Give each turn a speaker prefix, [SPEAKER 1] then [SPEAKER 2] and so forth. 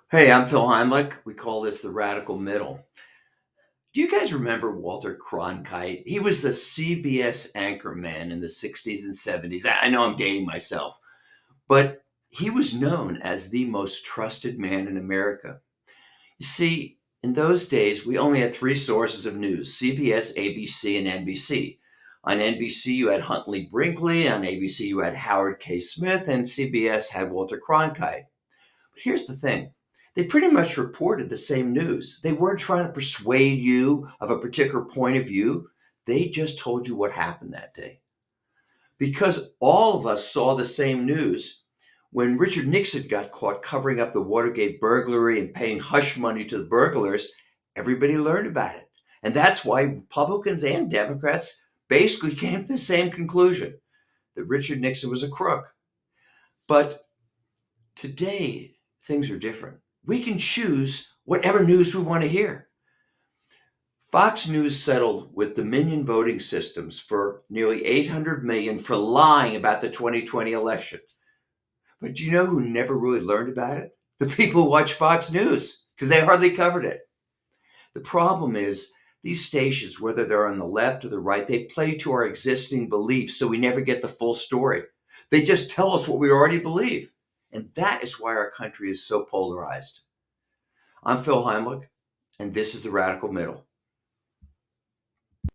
[SPEAKER 1] Hey, I'm Phil Heimlich. We call this the radical middle. Do you guys remember Walter Cronkite? He was the CBS anchorman in the 60s and 70s. I know I'm dating myself, but he was known as the most trusted man in America. You see, in those days, we only had three sources of news: CBS, ABC, and NBC. On NBC, you had Huntley Brinkley. On ABC, you had Howard K. Smith. And CBS had Walter Cronkite. But here's the thing, they pretty much reported the same news. They weren't trying to persuade you of a particular point of view. They just told you what happened that day. Because all of us saw the same news, when Richard Nixon got caught covering up the Watergate burglary and paying hush money to the burglars, everybody learned about it. And that's why Republicans and Democrats basically came to the same conclusion, that Richard Nixon was a crook. But today, things are different. We can choose whatever news we want to hear. Fox News settled with Dominion voting systems for nearly 800 million for lying about the 2020 election. But do you know who never really learned about it? The people who watch Fox News, because they hardly covered it. The problem is these stations, whether they're on the left or the right, they play to our existing beliefs, so we never get the full story. They just tell us what we already believe. And that is why our country is so polarized. I'm Phil Heimlich, and this is the Radical Middle.